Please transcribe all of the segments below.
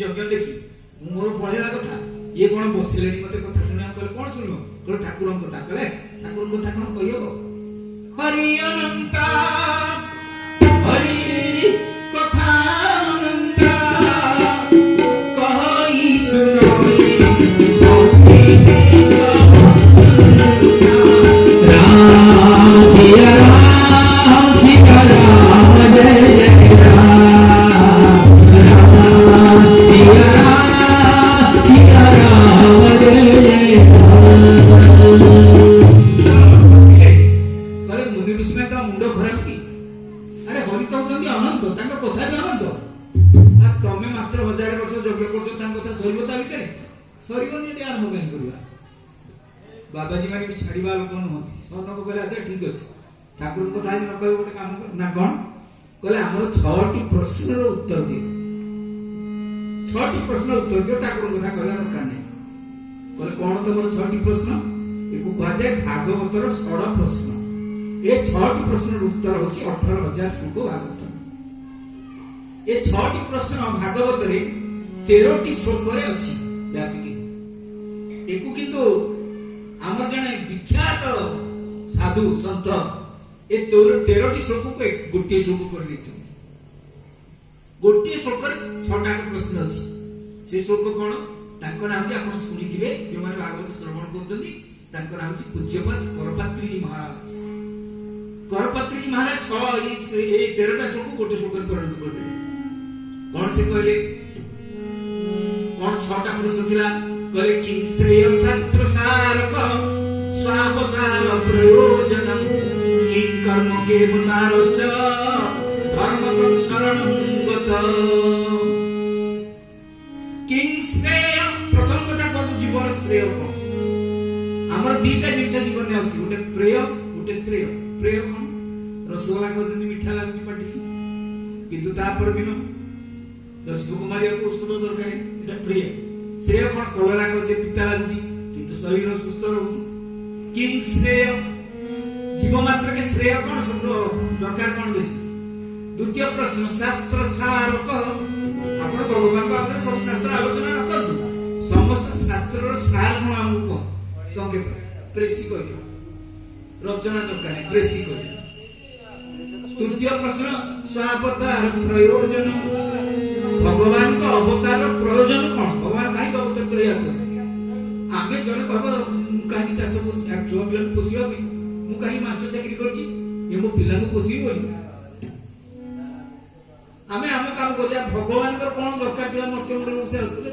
यज्ञ देखी मोर पढ़ेगा कथा ये कौन बसिले मत कथा शुणा कह कौन शुण कह ठाकुर कथा कहे ठाकुर कथा कौन कह हरि अनंत हरि कथा अनंत कहि सुनाई राम सिया राम जय जय राम सिया राम जय जय अरे मुनि ऋषि का मुंड खराब की अरे हरि तो कहते अनंत तांका कथा भी अनंत आ तमे मात्र 1000 वर्ष यज्ञ करतो तांका कथा सरिबो ता भितरे सरिबो नि आरंभ काई करिया बाबाजी माने भी छाड़ीबा लोक नहती सन को कहले अच्छा ठीक अछि ठाकुर कथा न कहि गोटे काम कर ना कोन कहले हमर 6टी प्रश्नर उत्तर दे 6टी प्रश्न उत्तर दियो ठाकुर कथा कहला दरकार नै कहले कोन तमर 6टी प्रश्न एको बाजे भागवतर 16 प्रश्न ए 6टी प्रश्नर उत्तर होची 18000 श्लोक भागवत ए 6टी प्रश्न भागवत रे 13टी श्लोक रे अछि व्यापिकी एको किंतु हमर जने विख्यात साधु संत ए 13टी श्लोक को गोटे श्लोक कर दी गोटे श्लोक 6टा प्रश्न अछि से श्लोक कोन ताको नाम जे आपण सुनिथिबे जे माने भागवत श्रवण करजंदी ताको नाम जे पूज्यपाद करपात्री जी महाराज करपात्री जी महाराज 6 ए 13टा श्लोक गोटे श्लोक कर परिणत कर देबे कोन से कहले कोन 6टा प्रश्न थिला कहले कि श्रेय शास्त्र सारक स्वावतार प्रयोजनम कि कर्म के मुतारश्च धर्म तत् शरणं गत किं श्रेय प्रथम कथा को जीवन श्रेय को हमर दीटा जिंस जीवन में अछि गोटे प्रेय गोटे श्रेय प्रेय कोन रसगोला खाते मीठा लागछि पाटी किंतु तापर बिनो रसगोला को औषध दरकार एटा प्रेय श्रेय कोन कलरा खाते पिता लागछि किंतु शरीर सुस्थ रहउछि किं श्रेय जीव मात्र के श्रेय कोन सब दरकार कोन बेसी द्वितीय प्रश्न शास्त्र सार कह आपण भगवान को आपने सब शास्त्र आलोचना न करदु समस्त शास्त्र रो सार कोन हमको संक्षेप प्रेसी कहियो रचना दरकार प्रेसी कहियो तृतीय प्रश्न स्वावतार प्रयोजन भगवान को अवतार प्रयोजन कोन भगवान काहे को अवतार करे आछन आमे जने कहब काहे चाष को छुआ पिला पोसियो भी मु काहे मास्टर चाकरी करछि ए मो पिला को पोसियो बोली आमे हम काम करिया भगवान को कोन दरकार थिला मर्त्य मुंड से असले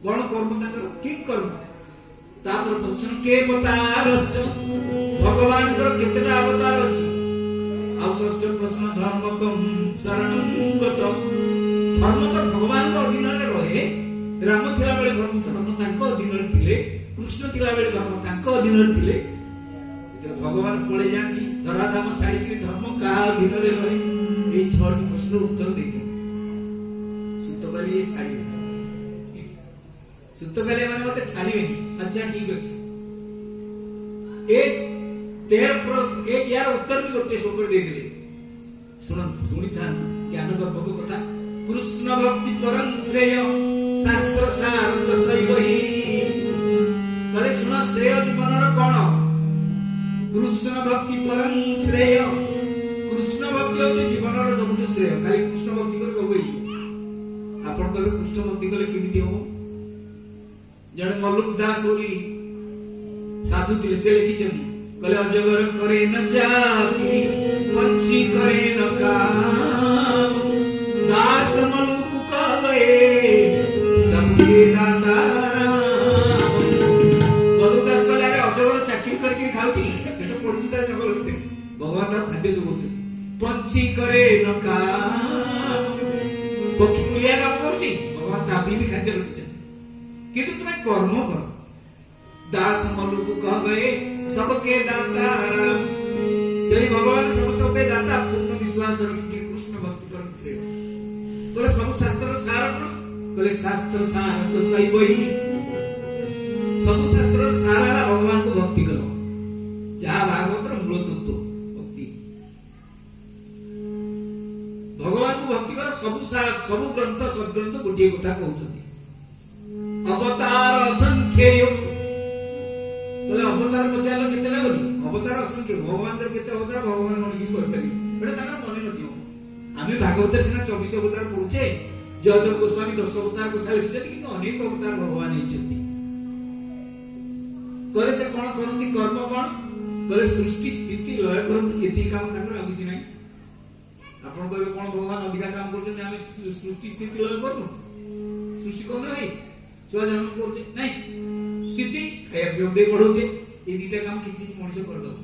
कोन कर्म ताकर ठीक कर्म तापर प्रश्न के अवतारच भगवान को कितना अवतार अछि आ षष्ठ प्रश्न धर्मकम शरणं गत धर्म तो भगवान को अधीन रे रहे राम थिला बेले धर्म ताको अधीन रे थिले कृष्ण थिला बेले धर्म ताको अधीन रे थिले इधर भगवान पळे जांती धराधाम छाड़ी कि धर्म का अधीन रे रहे ए 6टी प्रश्न उत्तर दे दे सुतकाली ये छाड़ी दे सुतकाली माने मते छाड़ी नहीं अच्छा ठीक अछि ए यार उत्तर भी गोटे शोकर दे देले सुनी था ज्ञान गर्भ को कथा कृष्ण भक्ति परम श्रेय शास्त्र सार सैवही कले सुन श्रेय जीवन रो कोन कृष्ण भक्ति परम श्रेय कृष्ण भक्ति हो जीवन रो सबसे श्रेय खाली कृष्ण भक्ति कर होई आपण कहबे कृष्ण भक्ति कले केमिति हो जण मल्लुक दास ओली साधु तिले से लिखि चंदी कले अजगर करे न जाति पंछी करे न काम दास मल्लुक कहबे सबके दाता मल्लुक दास कले अरे अजगर चाकरी करके खाउची एतो पड़छि तार जंगल होते भगवान तार खाद्य देउते पंछी करे न काम पक्षी कुलिया काम करछि भगवान ताबी भी खाद्य रखछि किंतु तुम्हें कर्म करो दास मल्लुक कहबे सबके दाता जय भगवान सबके पे दाता पूर्ण विश्वास रखि कृष्ण भक्ति परम श्रेय तोरे सब शास्त्र सार कहले शास्त्र सार तो सही वही सब शास्त्र सार भगवान को भक्ति करो जा भागवत मूल तत्व भक्ति भगवान को भक्ति करो सब ସବୁ ଗ୍ରନ୍ଥ ସଦ୍ଗ୍ରନ୍ଥ ଗୋଟିଏ କଥା କହୁଛନ୍ତି, ଅବତାର ଅସଂଖ୍ୟେୟ। ବୋଲେ ଅବତାର ପଚାରିଲ କେତେ ଲାଗି? ଅବତାର ଅସଂଖ୍ୟ। ଭଗବାନଙ୍କର କେତେ ଅବତାର ଭଗବାନ ଗଣିକି କହିପାରିବେ, ଏଟା ତାଙ୍କର ମନେ ନଥିବ। ଆମେ ଭାଗବତରେ ସିନା 24 ଅବତାର ପଢୁଛେ, ଜୟଦେବ ଗୋସ୍ୱାମୀ 10 ଅବତାର କଥା ଲେଖିଛନ୍ତି, କିନ୍ତୁ ଅନେକ ଅବତାର ଭଗବାନ ହେଇଛନ୍ତି। କହିଲେ ସେ କଣ କରନ୍ତି, କର୍ମ କଣ? କହିଲେ ସୃଷ୍ଟି ସ୍ଥିତି ଲୟ କରନ୍ତି, ଏତିକି କାମ ତାଙ୍କର, ଆଉ କିଛି ନାହିଁ। ଆପଣ କହିବେ କଣ ଭଗବାନ ଅଧିକା କାମ କରୁଛନ୍ତି, ଆମେ ସୃଷ୍ଟି ସ୍ଥିତି ଲୟ କରୁନୁ? ସୃଷ୍ଟି କରୁନ ଭାଇ, ଛୁଆ ଜନ୍ମ କରୁଛେ ନାଇଁ, ସ୍ଥିତି ଖାଇବା ପିଇବା ଦେଇ ବଢଉଛେ, এই দুইটা কাম কিছু কিছু মଣିଷ କରିଦବ।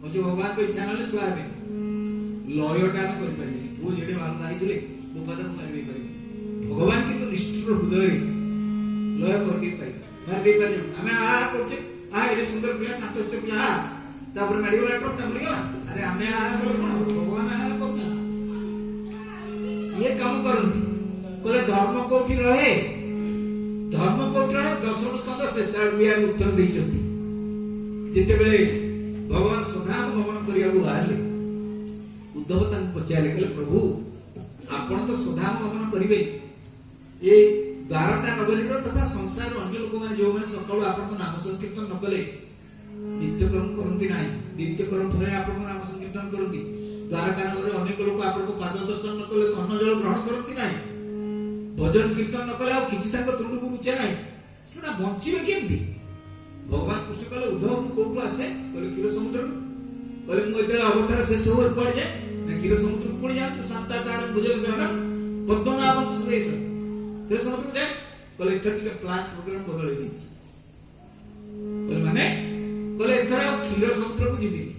ବସି ଭଗବାନଙ୍କ ଇଚ୍ଛା ନହେଲେ ଛୁଆ ହେବେ, ଲୟଟା ଆମେ କରିପାରିବେନି। ପୁଅ ଯେଡ଼େ ବାଳୁ ମାରିଥିଲେ ବୋପା ତାକୁ ମାରି ଦେଇପାରିବେ, ଭଗବାନ କିନ୍ତୁ ନିଷ୍ଠୁର ହୃଦୟରେ ଲୟ କରିଦେଇ ପାରିବେ, ମାରି ଦେଇପାରିବେ। ଆମେ କରୁଛେ, ଏଡ଼େ ସୁନ୍ଦର ପିଲା, ଶାନ୍ତଶିଷ୍ଟ ପିଲା, ତାପରେ ମାରିଗଲା ଟପଟା ମରିଗଲା। ଆରେ ଆମେ କଲେ କଣ, ଭଗବାନ କରୁନା, ଇଏ କାମ କରନ୍ତି। କହିଲେ ଧର୍ମ କୋଉଠି ରହେ? ଧର୍ମ କୋଉଠି ରହେ? ଦଶମ ସ୍କନ୍ଧ ଶେଷ ଆଡ଼କୁ ୟାର ଉତ୍ତର ଦେଇଛନ୍ତି। ଯେତେବେଳେ ଭଗବାନ ସ୍ୱଧାମ ଗମନ କରିବାକୁ ବାହାରିଲେ, ଉଦ୍ଧବ ତାଙ୍କୁ ପଚାରିଲେ, କହିଲେ ପ୍ରଭୁ ଆପଣ ତ ସ୍ୱଧାମ ଗମନ କରିବେ, ଏ ଦ୍ୱାରକା ନଗରୀର ତଥା ସଂସାର ଅନ୍ୟ ଲୋକମାନେ ଯେଉଁମାନେ ସକାଳୁ ଆପଣଙ୍କ ନାମ ସଂକୀର୍ତ୍ତନ ନ କଲେ, ନିତ୍ୟକର୍ମ କରନ୍ତି ନାହିଁ, ନିତ୍ୟକର୍ମ ପରେ ଆପଣଙ୍କ ନାମ ସଂକୀର୍ତ୍ତନ କରନ୍ତି, ଦ୍ୱାରକା ନଗରରେ ଅନେକ ଲୋକ ଆପଣଙ୍କ ପାଦ ଦର୍ଶନ ନ କଲେ ଅନ୍ନ ଜଳ ଗ୍ରହଣ କରନ୍ତି ନାହିଁ, ଭଜନ କୀର୍ତ୍ତନ ନ କଲେ ଆଉ କିଛି ତାଙ୍କ ତୁଣ୍ଡକୁ ରୁଚେ ନାହିଁ, ସେଟା ବଞ୍ଚିବେ କେମିତି? ଭଗବାନ କୃଷ୍ଣ କହିଲେ ଉଦ୍ଧବ ମୁଁ କୋଉଠୁ ଆସେ? କହିଲେ କ୍ଷୀର ସମୁଦ୍ରରୁ। କହିଲେ ମୁଁ ଯେତେବେଳେ ଅବତାର ଶେଷ ହୁଏ କୁଆଡେ ଯାଏ? ନା କ୍ଷୀର ସମୁଦ୍ରକୁ ପୁଣି ଯାଆନ୍ତୁ, ଶାନ୍ତାକାର ଭୁଜଗଶୟନ ପଦ୍ମନାଭଂ ସୁରେଶ, କ୍ଷୀର ସମୁଦ୍ରକୁ ଯାଏ। କହିଲେ ଏଥର ଟିକେ ପ୍ଲାନ୍ ପ୍ରୋଗ୍ରାମ ବଦଳେଇ ଦେଇଛି। କହିଲେ ମାନେ? କହିଲେ ଏଥର ଆଉ କ୍ଷୀର ସମୁଦ୍ରକୁ ଯିବିନି।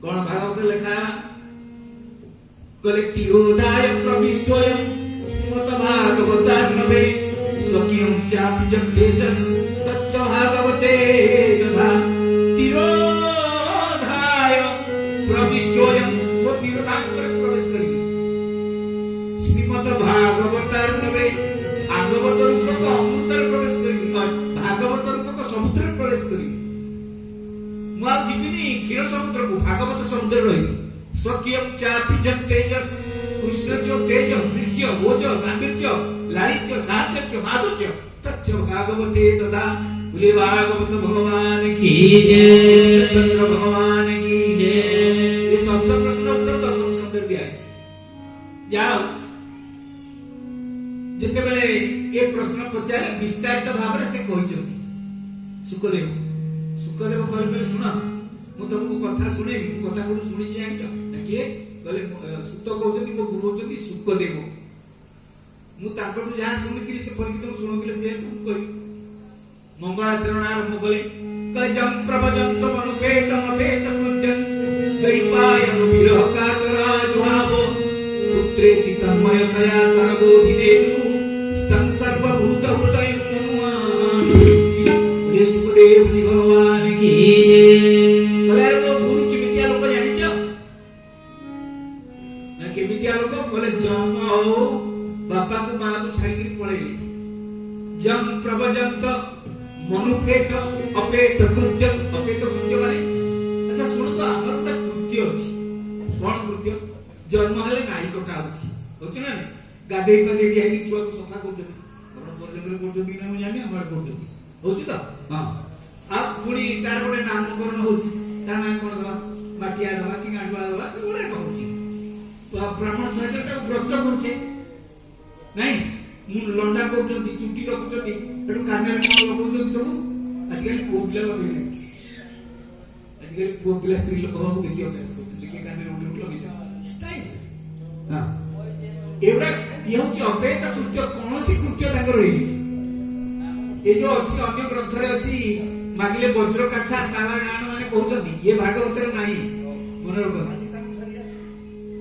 କଣ ଭାଗବତ ଲେଖା ହେଲା? କହିଲେ ତିରୋଧାୟ ପ୍ରବିଷ୍ଟୋୟଂ ଶ୍ରୀମତ ଭାଗବତାର୍ଣବେ ସ୍ୱକୀୟଂ ଚାପି ଜଗଦେଶସ୍ तच्च भागवते यथा तिरोधाय प्रविष्टोयं, वो तिरोधाय पर प्रवेश करेंगे श्रीमद् भागवतार्णवे, भागवत रूपक अमृत प्रवेश करेंगे, भागवत रूपक समुद्र प्रवेश करेंगे। ମୁଁ ଆଉ ଯିବିନି କ୍ଷୀର ସମୁଦ୍ରକୁ, ଭାଗବତ ସମୁଦ୍ର ରହିବି। ସ୍ୱକୀୟଂ ଚାପି ଜଗତେଜସ୍, କୃଷ୍ଣ ଯୋ ତେଜ, ବୀର୍ଯ୍ୟ, ଓଜ, ଗାମ୍ଭୀର୍ଯ୍ୟ, ଲାଳିତ୍ୟ, ସାହଚର୍ଯ୍ୟ, ମାଧୁର୍ଯ୍ୟ तच्च भागवते तथा। बोले भागवत भगवान की जय, चंद्र भगवान की जय। ये षष्ठ प्रश्न उत्तर दशम स्कंध दिया है। जाओ जेते बेले ए प्रश्न पचारे विस्तारित भाव से कहिसथि सुखदेव। सुखदेव कहले सुना मु तुमको कथा सुने, कथा को सुनी जानि छ के कहले सुत कहउछथि मो गुरु होछथि सुखदेव। ମୁଁ ତାଙ୍କଠୁ ଯାହା ଶୁଣିଥିଲି ସେ ପରିଚିତ ଶୁଣୁଥିଲେ ସେ କହି ମଙ୍ଗଳାଚରଣ ଆରମ୍ଭ କଲେ। କଜଂ ପ୍ରଭଜନ୍ତ ମනුପେତ ମପେତ କୃତ୍ୟଂ ଦୈପାୟନ ବିରହ କାତରାଜଭାବ ପୁତ୍ରେତି ତନ୍ମୟତୟା ତରବୋ ବିନେଦୁ ସ୍ତଂ ସର୍ବଭୂତ ହୃଦୟ ମନୁଆନ। हे सुखदेव जी भगवान की जय। बोले तो गुरु केमितिया लोक जानिଛ ना? केमितिया लोक बोले जन्म हो बापा को मां को छाड़ी पड़ेले, जम प्रवजंत मनुपेत अपेत कृत्य। अपेत कृत्य माने अच्छा सुन तो हमर एक कृत्य अछि। कोन कृत्य? जन्म हेले नाई कटा अछि होछि ना, गाधे कले दिया कि छुआ को सफा कर देबे, अपन परजंगरे कर देबे ना, हम जानि हमर कर देबे होछि त। हां अब पुणी तार गोटे नामकरण होछि, ता नाम कोन दवा? माटिया दवा कि गांडवा दवा कि गोटे कहछि। ब्राह्मण सहित ता व्रत करछे नहीं, मु लंडा करछथि, चुटी रखछथि, एटु काने कोन लगौछथि सब। आजकल पुओ पिला लगेले, आजकल पुओ पिला स्त्री लोक हो बेसी अभ्यास करछथि, लेके काने उठे लगेछ स्टाइल। हां एवडा ये होछि अपेत कृत्य। कोनोसी कृत्य ताकर होइनी। ए जो अछि अन्य ग्रंथ रे अछि मागिले वज्र काछा नारायण माने कहउछथि, ये भागवत रे नाही। मन रख,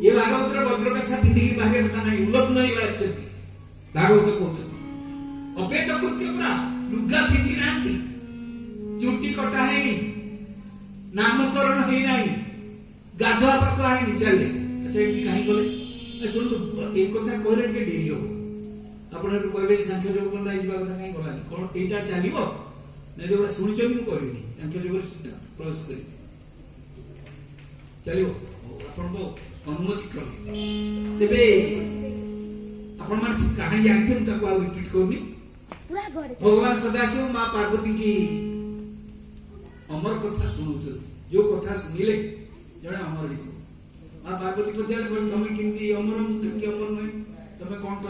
ये भागवत रे वज्र काछा पिंडी भागे कथा नाही, उल्लेख नाही बाचथि भागवत कहते। अपेत कृत्य पूरा लुगा पिंधि नांती, चुटी कटा है, नामकरण है नहीं, गाधुआ पाखुआ है नहीं, चले। अच्छा ये कहीं बोले सुन तो एक कथा कहले के डेरी हो आपण कहबे सांख्य योग बंदा जिबा कथा कहीं गलानी कोन एटा चलिबो नै जोडा सुनिछ मु कहबिनी सांख्य योग प्रवेश करी चलिबो आपण को अनुमति कर देबे। आपण मान कहानी जानते हम ताको आ रिपीट करनी भगवान सदाशिव मां पार्वती की अमर कथा सुनुत जो कथा सुनिले जणे अमर मां पार्वती पचारे तमे केमती अमर मुख्य अमर नहीं तमे कौन